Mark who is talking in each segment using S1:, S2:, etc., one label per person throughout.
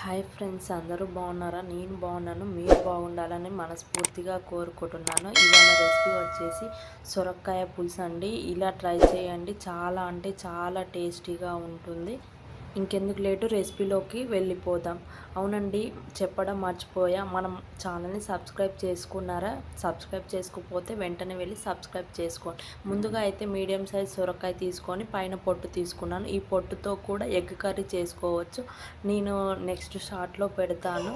S1: Hi friends, అందరూ బాగున్నారా? నేను బాగున్నాను. మీరు బాగుండాలని మనస్ఫూర్తిగా కోరుకుంటున్నాను. ఇవాళ రెసిపీ వచ్చేసి సొరకాయ పులుసు అండి. ఇలా ట్రై చేయండి, చాలా అంటే చాలా టేస్టీగా ఉంటుంది. ఇంకెందుకు లేటు, రెసిపీలోకి వెళ్ళిపోదాం. అవునండి, చెప్పడం మర్చిపోయా, మనం ఛానల్ని సబ్స్క్రైబ్ చేసుకున్నారా? సబ్స్క్రైబ్ చేసుకోకపోతే వెంటనే వెళ్ళి సబ్స్క్రైబ్ చేసుకోండి. ముందుగా అయితే మీడియం సైజ్ సొరకాయ తీసుకొని పైన పొట్టు తీసుకున్నాను. ఈ పొట్టుతో కూడా ఎగ్ కర్రీ చేసుకోవచ్చు. నేను నెక్స్ట్ షార్ట్లో పెడతాను.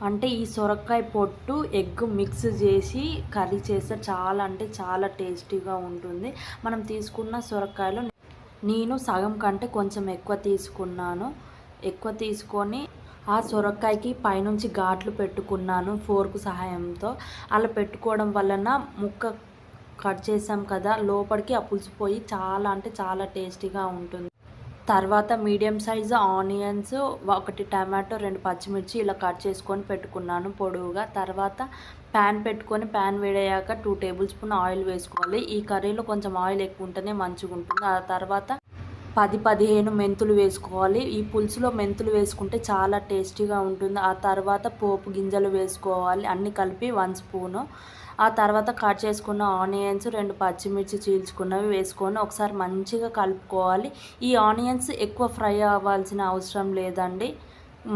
S1: అంటే ఈ సొరకాయ పొట్టు ఎగ్ మిక్స్ చేసి కర్రీ చేస్తే చాలా అంటే చాలా టేస్టీగా ఉంటుంది. మనం తీసుకున్న సొరకాయలో నేను సగం కంటే కొంచెం ఎక్కువ తీసుకొని ఆ సొరకాయకి పైనుంచి ఘాట్లు పెట్టుకున్నాను ఫోర్క్ సహాయంతో. అలా పెట్టుకోవడం వలన ముక్క కట్ చేసాం కదా, లోపలికి ఆ పులుసు పోయి చాలా అంటే చాలా టేస్టీగా ఉంటుంది. తర్వాత మీడియం సైజు ఆనియన్స్, 1 టమాటో, 2 పచ్చిమిర్చి ఇలా కట్ చేసుకొని పెట్టుకున్నాను పొడవుగా. తర్వాత ప్యాన్ పెట్టుకొని ప్యాన్ వేడయ్యాక 2 టేబుల్ స్పూన్ ఆయిల్ వేసుకోవాలి. ఈ కర్రీలో కొంచెం ఆయిల్ ఎక్కువ ఉంటేనే మంచిగా ఉంటుంది. ఆ తర్వాత 10-15 మెంతులు వేసుకోవాలి. ఈ పులుసులో మెంతులు వేసుకుంటే చాలా టేస్టీగా ఉంటుంది. ఆ తర్వాత పోపు గింజలు వేసుకోవాలి, అన్నీ కలిపి 1 స్పూను. ఆ తర్వాత కట్ చేసుకున్న ఆనియన్స్, 2 పచ్చిమిర్చి చీల్చుకున్నవి వేసుకొని ఒకసారి మంచిగా కలుపుకోవాలి. ఈ ఆనియన్స్ ఎక్కువ ఫ్రై అవ్వాల్సిన అవసరం లేదండి,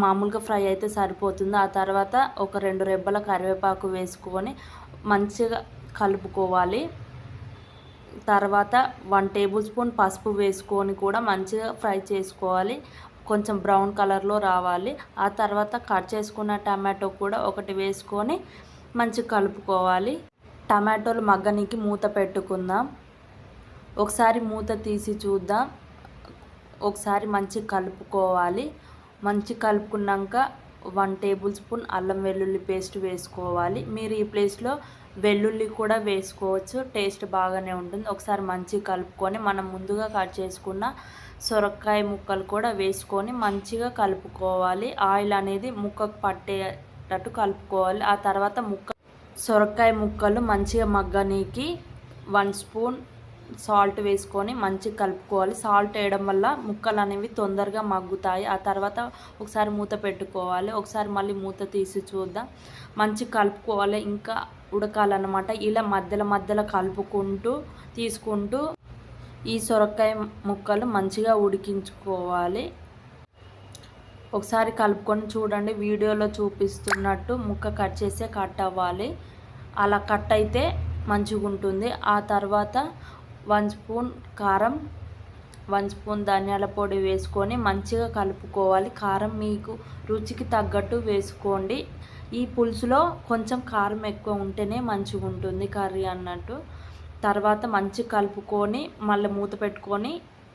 S1: మామూలుగా ఫ్రై అయితే సరిపోతుంది. ఆ తర్వాత ఒక 2 రెబ్బల కరివేపాకు వేసుకొని మంచిగా కలుపుకోవాలి. తర్వాత 1 టేబుల్ స్పూన్ పసుపు వేసుకొని కూడా మంచిగా ఫ్రై చేసుకోవాలి, కొంచెం బ్రౌన్ కలర్లో రావాలి. ఆ తర్వాత కట్ చేసుకున్న టమాటో కూడా ఒకటి వేసుకొని మంచిగా కలుపుకోవాలి. టమాటోలు మగ్గనికి మూత పెట్టుకుందాం. ఒకసారి మూత తీసి చూద్దాం. ఒకసారి మంచిగా కలుపుకోవాలి. మంచిగా కలుపుకున్నాక 1 టేబుల్ స్పూన్ అల్లం వెల్లుల్లి పేస్ట్ వేసుకోవాలి. మీరు ఈ ప్లేస్లో వెల్లుల్లి కూడా వేసుకోవచ్చు, టేస్ట్ బాగానే ఉంటుంది. ఒకసారి మంచిగా కలుపుకొని మనం ముందుగా కట్ చేసుకున్న సొరకాయ ముక్కలు కూడా వేసుకొని మంచిగా కలుపుకోవాలి. ఆయిల్ అనేది ముక్కకు పట్టేటట్టు కలుపుకోవాలి. ఆ తర్వాత సొరకాయ ముక్కలు మంచిగా మగ్గనీకి 1 స్పూన్ సాల్ట్ వేసుకొని మంచిగా కలుపుకోవాలి. సాల్ట్ వేయడం వల్ల ముక్కలు అనేవి తొందరగా మగ్గుతాయి. ఆ తర్వాత ఒకసారి మూత పెట్టుకోవాలి. ఒకసారి మళ్ళీ మూత తీసి చూద్దాం. మంచిగా కలుపుకోవాలి, ఇంకా ఉడకాలన్నమాట. ఇలా మధ్యలో కలుపుకుంటూ తీసుకుంటూ ఈ సొరకాయ ముక్కలు మంచిగా ఉడికించుకోవాలి. ఒకసారి కలుపుకొని చూడండి, వీడియోలో చూపిస్తున్నట్టు ముక్క కట్ చేస్తే కట్ అవ్వాలి. అలా కట్ అయితే మంచిగా ఉంటుంది. ఆ తర్వాత 1 స్పూన్ కారం, 1 స్పూన్ ధనియాల పొడి వేసుకొని మంచిగా కలుపుకోవాలి. కారం మీకు రుచికి తగ్గట్టు వేసుకోండి. ఈ పులుసులో కొంచెం కారం ఎక్కువ ఉంటేనే మంచిగా ఉంటుంది కర్రీ అన్నట్టు. తర్వాత మంచిగా కలుపుకొని మళ్ళీ మూత పెట్టుకొని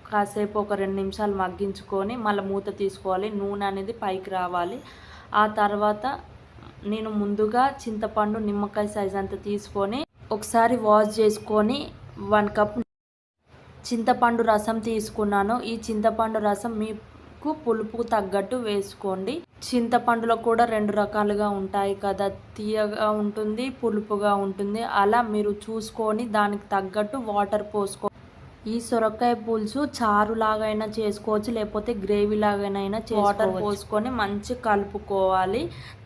S1: కాసేపు ఒక 2 నిమిషాలు మగ్గించుకొని మళ్ళీ మూత తీసుకోవాలి. నూనె అనేది పైకి రావాలి. ఆ తర్వాత నేను ముందుగా చింతపండు నిమ్మకాయ సైజ్ అంతా తీసుకొని ఒకసారి వాష్ చేసుకొని 1 కప్ చింతపండు రసం తీసుకున్నాను. ఈ చింతపండు రసం మీకు పులుపుకు తగ్గట్టు వేసుకోండి. చింతపండులో కూడా 2 రకాలుగా ఉంటాయి కదా, తీయగా ఉంటుంది, పులుపుగా ఉంటుంది. అలా మీరు చూసుకొని దానికి తగ్గట్టు వాటర్ పోసుకో. ఈ సొరకాయ పులుసు చారు లాగైనా చేసుకోవచ్చు, లేకపోతే గ్రేవీ లాగానైనా వాటర్ పోసుకొని మంచిగా కలుపుకోవాలి.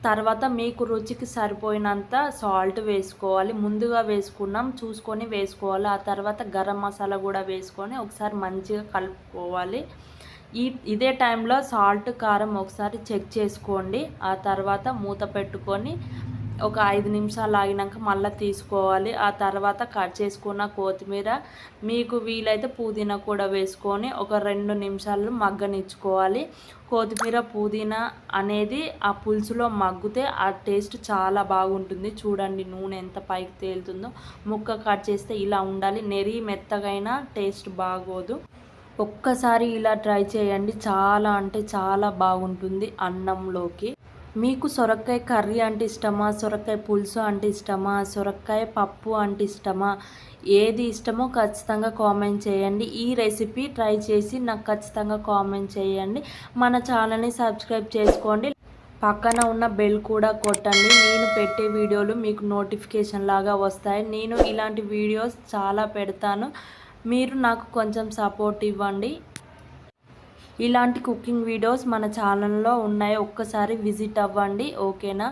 S1: తర్వాత మీకు రుచికి సరిపోయినంత సాల్ట్ వేసుకోవాలి. ముందుగా వేసుకున్నాం, చూసుకొని వేసుకోవాలి. ఆ తర్వాత గరం మసాలా కూడా వేసుకొని ఒకసారి మంచిగా కలుపుకోవాలి. ఇదే టైంలో సాల్ట్, కారం ఒకసారి చెక్ చేసుకోండి. ఆ తర్వాత మూత పెట్టుకొని ఒక 5 నిమిషాలు ఆగినాక మళ్ళీ తీసుకోవాలి. ఆ తర్వాత కట్ చేసుకున్న కొత్తిమీర, మీకు వీలైతే పుదీనా కూడా వేసుకొని ఒక 2 నిమిషాలు మగ్గనిచ్చుకోవాలి. కొత్తిమీర, పుదీనా అనేది ఆ పులుసులో మగ్గితే ఆ టేస్ట్ చాలా బాగుంటుంది. చూడండి నూనె ఎంత పైకి తేలుతుందో. ముక్క కట్ చేస్తే ఇలా ఉండాలి, నెరి మెత్తగైనా టేస్ట్ బాగోదు. ఒక్కసారి ఇలా ట్రై చేయండి, చాలా అంటే చాలా బాగుంటుంది అన్నంలోకి. మీకు సొరకాయ కర్రీ అంటే ఇష్టమా, సొరకాయ పులుసు అంటే ఇష్టమా, సొరకాయ పప్పు అంటే ఇష్టమా, ఏది ఇష్టమో ఖచ్చితంగా కామెంట్ చేయండి. ఈ రెసిపీ ట్రై చేసి నాకు ఖచ్చితంగా కామెంట్ చేయండి. మన ఛానల్ని సబ్స్క్రైబ్ చేసుకోండి, పక్కన ఉన్న బెల్ కూడా కొట్టండి. నేను పెట్టే వీడియోలు మీకు నోటిఫికేషన్ లాగా వస్తాయి. నేను ఇలాంటి వీడియోస్ చాలా పెడతాను, మీరు నాకు కొంచెం సపోర్ట్ ఇవ్వండి. ఇలాంటి కుకింగ్ వీడియోస్ మన ఛానల్లో ఉన్నాయి, ఒక్కసారి విజిట్ అవ్వండి ఓకేనా.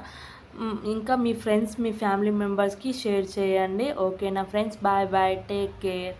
S1: ఇంకా మీ ఫ్రెండ్స్ మీ ఫ్యామిలీ మెంబర్స్కి షేర్ చేయండి ఓకేనా friends. Bye bye, take care.